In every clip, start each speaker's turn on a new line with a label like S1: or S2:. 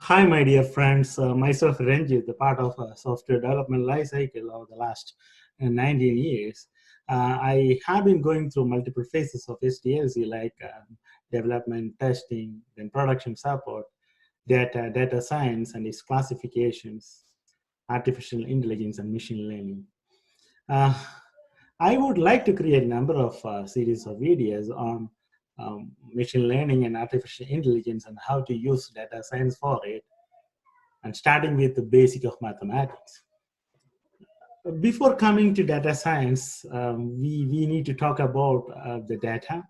S1: Hi, my dear friends. Myself, Ranjith, the part of a software development life cycle over the last 19 years. I have been going through multiple phases of SDLC like development, testing, then production support, data science and its classifications, artificial intelligence, and machine learning. Uh, I would like to create a number of series of videos on machine learning and artificial intelligence and how to use data science for it, and starting with the basic of mathematics. Before coming to data science, we need to talk about the data.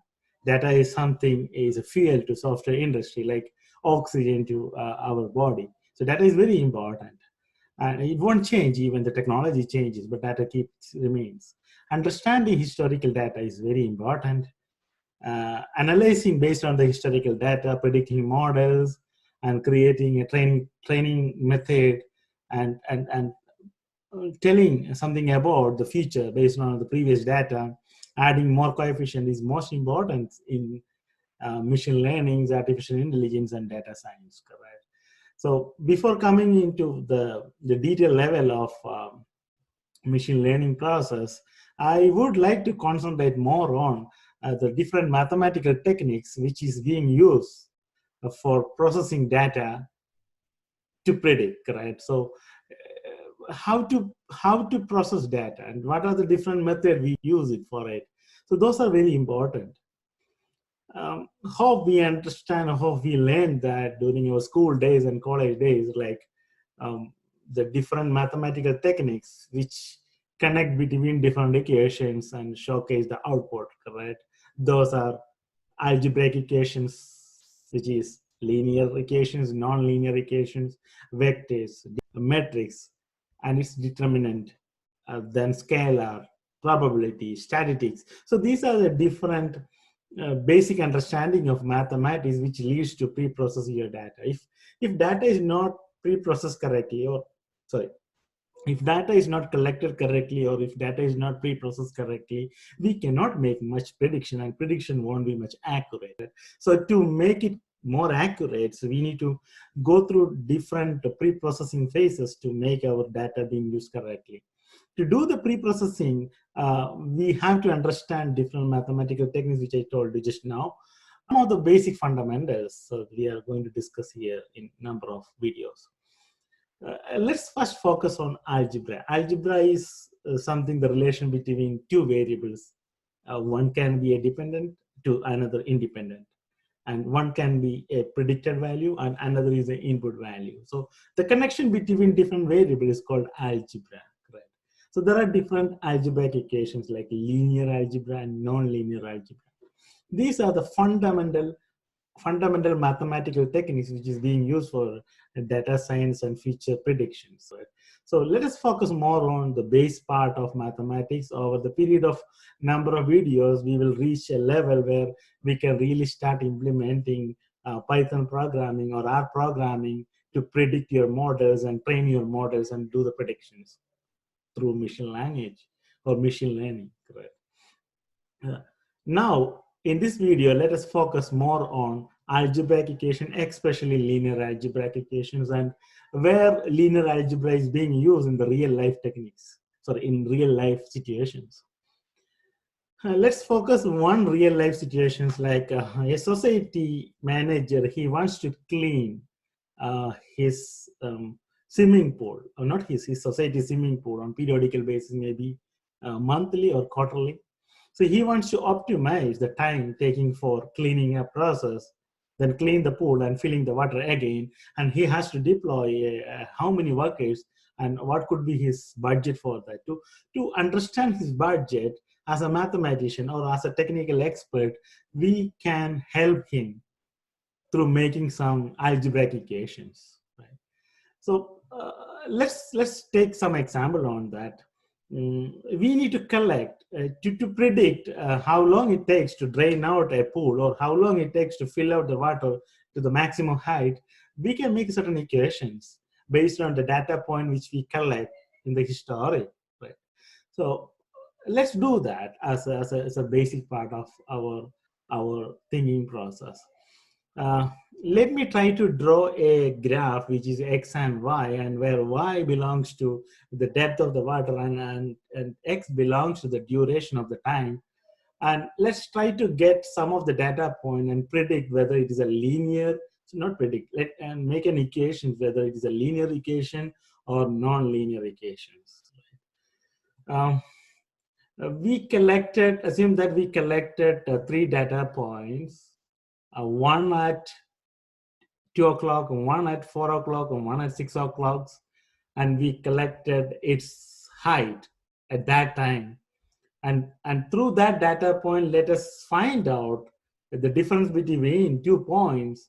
S1: Data is something, is a fuel to software industry, like oxygen to our body. So data is very important. And it won't change even the technology changes, but data keeps remains. Understanding historical data is very important. Analyzing based on the historical data, predicting models, and creating a training method, and telling something about the future based on the previous data, adding more coefficient is most important in machine learning, artificial intelligence, and data science. Correct. So before coming into the detailed level of machine learning process, I would like to concentrate more on the different mathematical techniques which is being used for processing data to predict, right? So how to process data and what are the different methods we use it for it. So those are very important. How we understand, how we learn that during our school days and college days, like um, the different mathematical techniques which connect between different equations and showcase the output, correct? Those are algebraic equations, which is linear equations, non-linear equations, vectors, metrics, and its determinant, then scalar, probability, statistics. So these are the different basic understanding of mathematics which leads to pre-processing your data. If data is not pre-processed correctly, or sorry, if data is not collected correctly, or if data is not pre-processed correctly, we cannot make much prediction, and prediction won't be much accurate. So to make it more accurate, so we need to go through different pre-processing phases to make our data being used correctly. To do the pre-processing, we have to understand different mathematical techniques, which I told you just now. Some of the basic fundamentals, so we are going to discuss here in number of videos. Let's first focus on algebra. Algebra is something, the relation between two variables. One can be a dependent to another independent, and one can be a predicted value and another is an input value. So the connection between different variables is called algebra. Right? So there are different algebraic equations like linear algebra and non-linear algebra. These are the fundamental mathematical techniques which is being used for data science and future predictions. Right? So let us focus more on the base part of mathematics. Over the period of number of videos, we will reach a level where we can really start implementing Python programming or R programming to predict your models and train your models and do the predictions through machine language or machine learning. Correct. Now, in this video, let us focus more on algebraic equation, especially linear algebraic equations, and where linear algebra is being used in the real life techniques, sorry, in real life situations. Let's focus on one real life situations, like a society manager. He wants to clean his swimming pool, or not his society swimming pool on periodical basis, maybe monthly or quarterly. So he wants to optimize the time taking for cleaning a process, then clean the pool and filling the water again. And he has to deploy how many workers and what could be his budget for that. To understand his budget as a mathematician or as a technical expert, we can help him through making some algebraic equations. Right? So let's take some example on that. We need to collect to predict how long it takes to drain out a pool or how long it takes to fill out the water to the maximum height. We can make certain equations based on the data point which we collect in the history. Right? So let's do that as a basic part of our thinking process. Uh, Let me try to draw a graph which is x and y, and where y belongs to the depth of the water, and x belongs to the duration of the time. And let's try to get some of the data point and predict whether it is a linear, so not predict, and make an equation whether it is a linear equation or non-linear equations. Um, assume that we collected three data points, one at 2 o'clock, one at 4 o'clock, and one at 6 o'clock, and we collected its height at that time. And through that data point, let us find out the difference between 2 points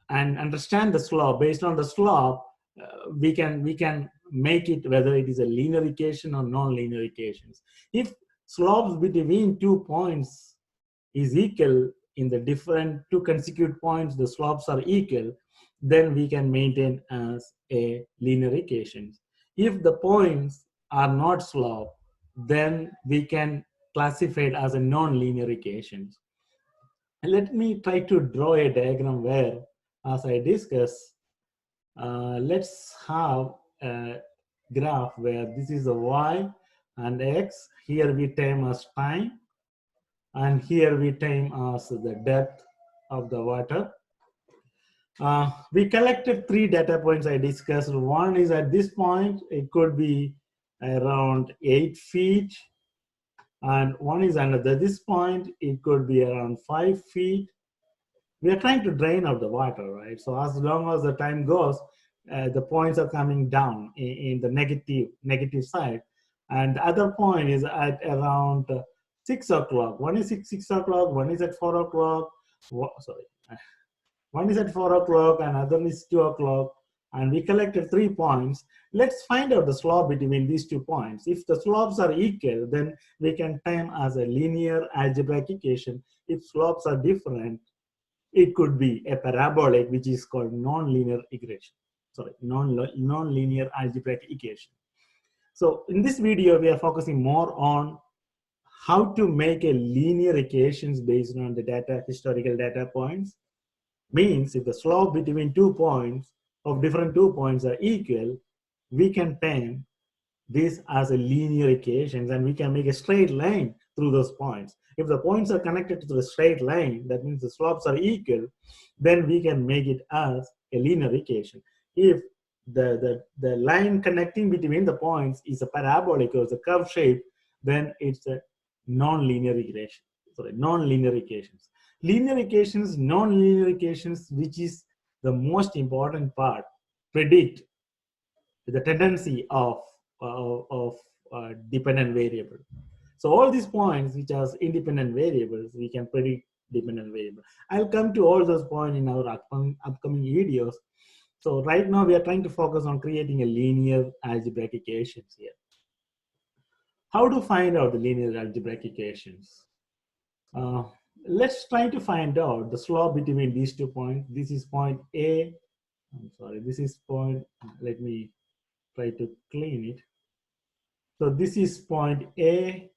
S1: and understand the slope. Based on the slope, we can make it whether it is a linear equation or non-linear equations. If slopes between 2 points is equal in the different two consecutive points, the slopes are equal, then we can maintain as a linear equation. If the points are not slope, then we can classify it as a non-linear equation. Let me try to draw a diagram where, as I discussed, let's have a graph where this is the y and x. Here we term as time, and here we term as the depth of the water. We collected three data points I discussed. One is at this point, it could be around 8 feet, and one is another this point, it could be around 5 feet. We are trying to drain out the water, right? So as long as the time goes, the points are coming down in the negative side. And the other point is at around 6 o'clock. One is 6 o'clock, one is at 4 o'clock. Sorry. One is at 4 o'clock and other is 2 o'clock. And we collected 3 points. Let's find out the slope between these 2 points. If the slopes are equal, then we can term as a linear algebraic equation. If slopes are different, it could be a parabolic, which is called non-linear equation. Sorry, non-linear algebraic equation. So in this video, we are focusing more on how to make a linear equations based on the historical data points. Means if the slope between 2 points of different 2 points are equal, we can term this as a linear equations, and we can make a straight line through those points. If the points are connected to the straight line, that means the slopes are equal, then we can make it as a linear equation. If the line connecting between the points is a parabolic or a curve shape, then it's a non-linear equation. Sorry, non-linear equations. Linear equations, non-linear equations, which is the most important part, predict the tendency of dependent variable. So all these points which are independent variables, we can predict dependent variable. I'll come to all those points in our upcoming videos. So right now we are trying to focus on creating a linear algebraic equations here. How to find out the linear algebraic equations? Uh, let's try to find out the slope between these 2 points. This is point A. I'm sorry, this is point, let me try to clean it. So this is point A,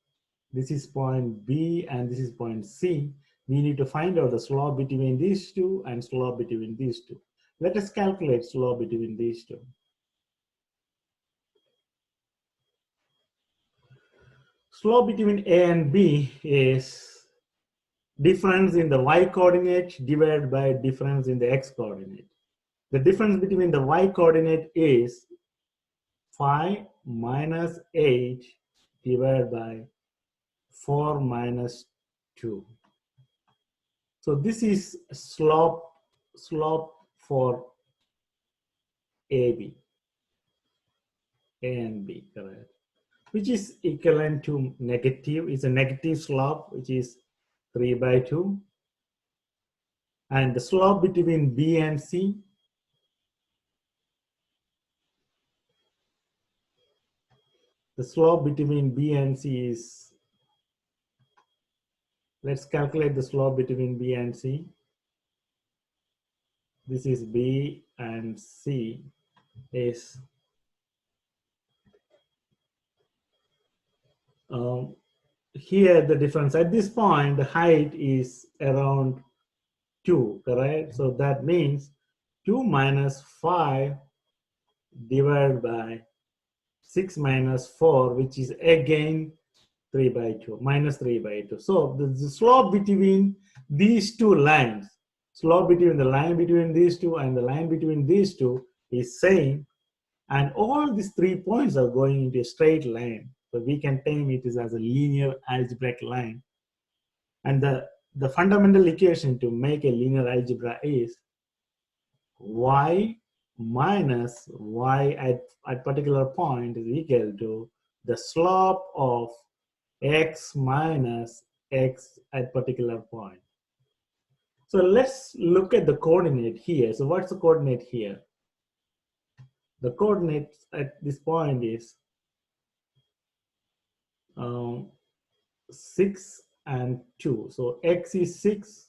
S1: this is point B, and this is point C. We need to find out the slope between these two and slope between these two. Let us calculate slope between these two. Slope between A and B is difference in the y coordinate divided by difference in the x coordinate. The difference between the y coordinate is 5 minus 8 divided by 4 minus 2. So this is slope for AB, A and B, correct? Which is equivalent to negative. It's a negative slope, which is 3 by 2. And the slope between B and C, the slope between B and C is, let's calculate the slope between B and C. This is B and C is here the difference. At this point, the height is around 2, correct? So that means 2 minus 5 divided by 6 minus 4, which is again 3 by 2, minus 3 by 2. So the slope between these two lines, slope between the line between these two and the line between these two is same. And all these 3 points are going into a straight line. So we can term it as a linear algebraic line. And the fundamental equation to make a linear algebra is y minus y at particular point is equal to the slope of x minus x at particular point. So let's look at the coordinate here. So what's the coordinate here? The coordinate at this point is 6 and 2. So x is 6,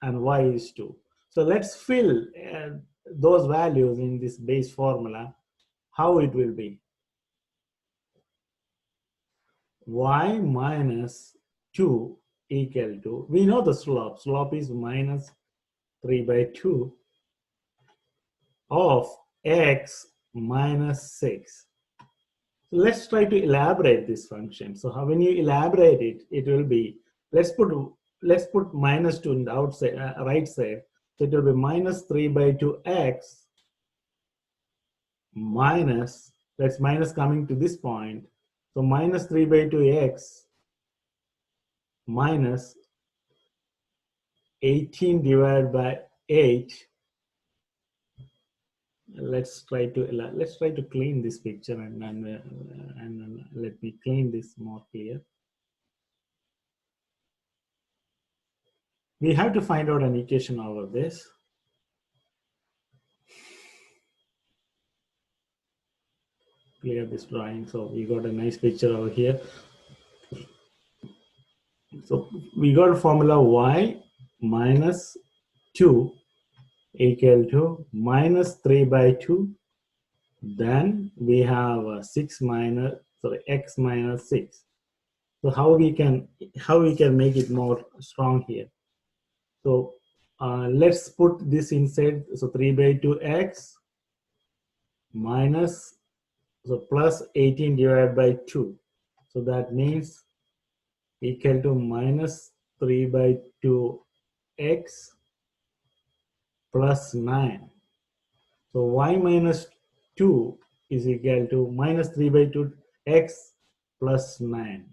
S1: and y is 2. So let's fill those values in this base formula. How it will be? Y minus 2 equal to, we know the slope. Slope is minus 3 by 2 of x minus 6. So let's try to elaborate this function. So when you elaborate it, it will be, let's put minus 2 in the outside, right side. So it will be minus 3 by 2x minus, that's minus coming to this point. So minus 3 by 2x minus 18 divided by 8. Let's try to clean this picture and let me clean this more clear. We have to find out an equation over this. Clear this drawing. So we got a nice picture over here. So we got a formula y minus 2 equal to minus 3 by 2. Then we have 6 minus, sorry, x minus 6. So how we can make it more strong here? So let's put this inside. So 3 by 2x minus, so plus 18 divided by 2. So that means equal to minus 3 by 2x plus 9. So y minus 2 is equal to minus 3 by 2x plus 9.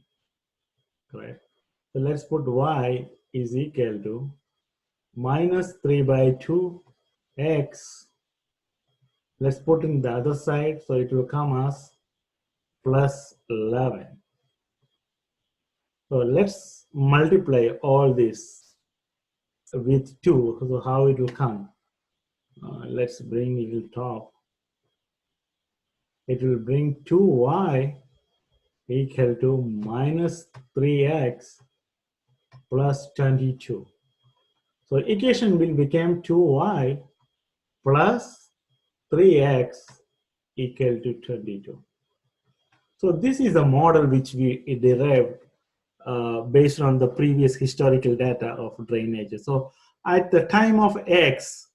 S1: Correct? So let's put y is equal to minus 3 by 2x. Let's put in the other side, so it will come as plus 11. So let's multiply all this with 2. So how it will come? Let's bring it to top. It will bring 2y equal to minus 3x plus 22. So equation will become 2y plus 3x equal to 22. So this is a model which we derived based on the previous historical data of drainage. So at the time of x,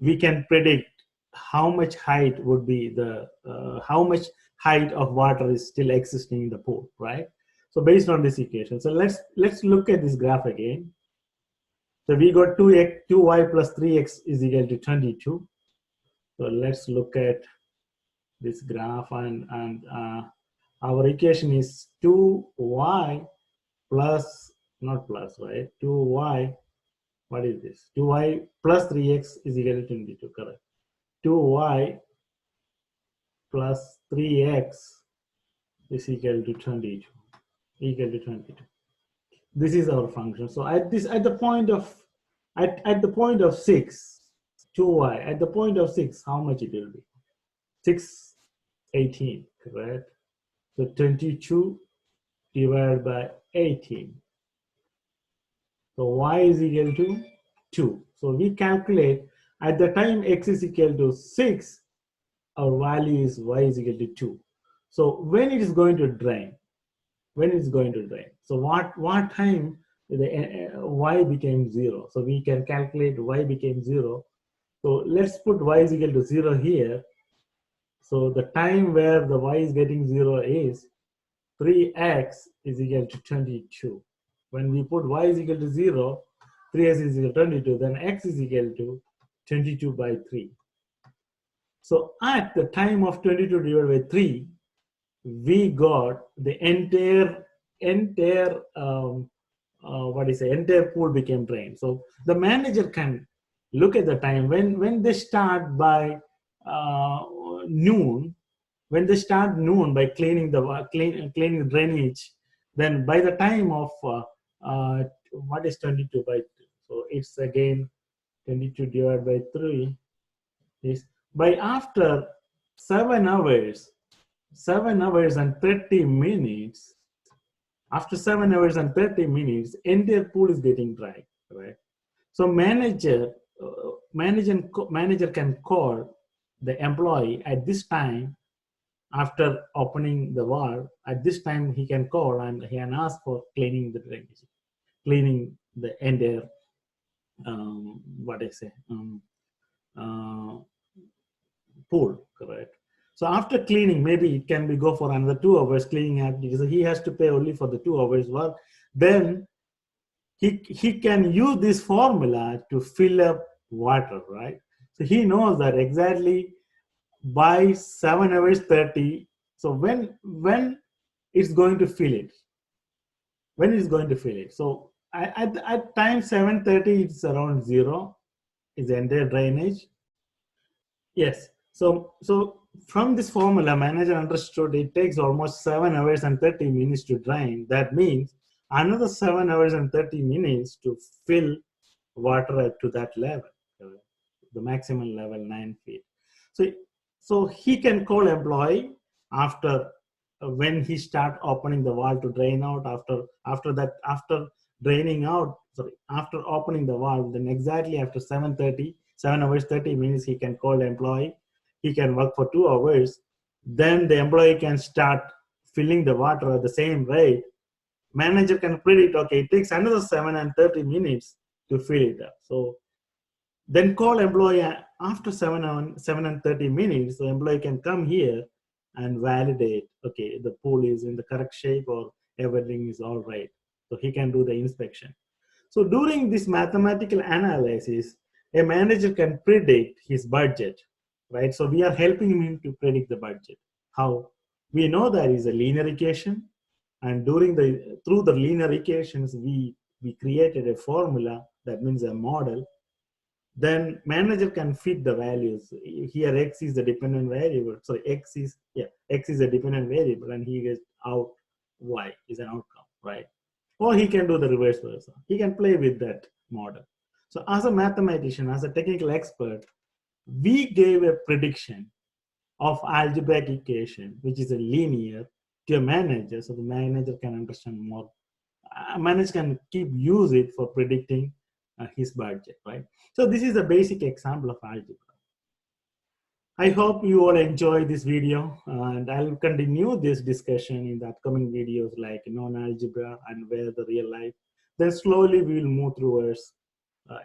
S1: we can predict how much height would be the, how much height of water is still existing in the pool, right? So based on this equation. So let's look at this graph again. So we got 2y plus 3x is equal to 22. So let's look at this graph, and our equation is 2y plus, not plus, right? 2y, what is this? 2y plus 3x is equal to 22, correct? 2y plus 3x is equal to 22, This is our function. So at the point of 6, 2y, at the point of 6, how much it will be? 6, 18, correct? So 22 divided by 18. So y is equal to 2. So we calculate at the time x is equal to 6, our value is y is equal to 2. So when it is going to drain? So what time y became 0. So we can calculate y became 0. So let's put y is equal to 0 here. So the time where the y is getting 0 is 3x is equal to 22. When we put y is equal to 0, 3x is equal to 22, then x is equal to 22 by 3. So at the time of 22 divided by 3, we got the entire entire pool became drained. So the manager can look at the time when they start by noon. When they start noon by cleaning drainage, then by the time of what is 22 by 3? So it's again 22 divided by 3 is by after 7 hours, 7 hours and 30 minutes. After 7 hours and 30 minutes, entire pool is getting dry, right? So manager can call the employee at this time after opening the valve. At this time, he can call and he can ask for cleaning the drainage, cleaning the entire what I say uh, pool, correct? So after cleaning, maybe it can be go for another 2 hours cleaning activity. So he has to pay only for the 2 hours work. Then he can use this formula to fill up water, right? So he knows that exactly by 7 hours 30. So when it's going to fill it, when it's going to fill it. So at time 7:30, it's around 0 is the entire drainage. Yes. So from this formula, manager understood it takes almost 7 hours and 30 minutes to drain. That means another 7 hours and 30 minutes to fill water up to that level, the maximum level 9 feet. So so he can call employee after when he start opening the valve to drain out. After draining out, sorry, after opening the valve, then exactly after 7:30, 7 hours 30 minutes, he can call the employee. He can work for 2 hours. Then the employee can start filling the water at the same rate. Manager can predict, okay, it takes another 7 and 30 minutes to fill it up. So then call employee after 7 and 30 minutes. So employee can come here and validate, okay, the pool is in the correct shape or everything is all right. So he can do the inspection. So during this mathematical analysis, a manager can predict his budget, right? So we are helping him to predict the budget. How? We know there is a linear equation, and through the linear equations, we created a formula, that means a model. Then manager can fit the values. Here x is the dependent variable. So x is a dependent variable, and he gets out y is an outcome, right? Or he can do the reverse versa. He can play with that model. So as a mathematician, as a technical expert, we gave a prediction of algebraic equation, which is a linear, to a manager, so the manager can understand more. Manager can keep use it for predicting his budget, right? So this is a basic example of algebra. I hope you all enjoy this video, and I'll continue this discussion in the upcoming videos like non-algebra and where the real life. Then slowly we will move towards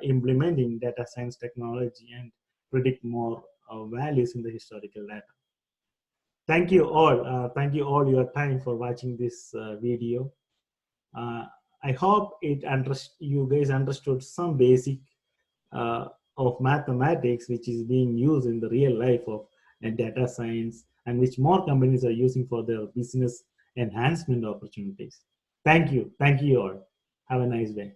S1: implementing data science technology and predict more values in the historical data. Thank you all. Thank you all your time for watching this video. I hope you guys understood some basic of mathematics, which is being used in the real life of data science, and which more companies are using for their business enhancement opportunities. Thank you. Thank you all. Have a nice day.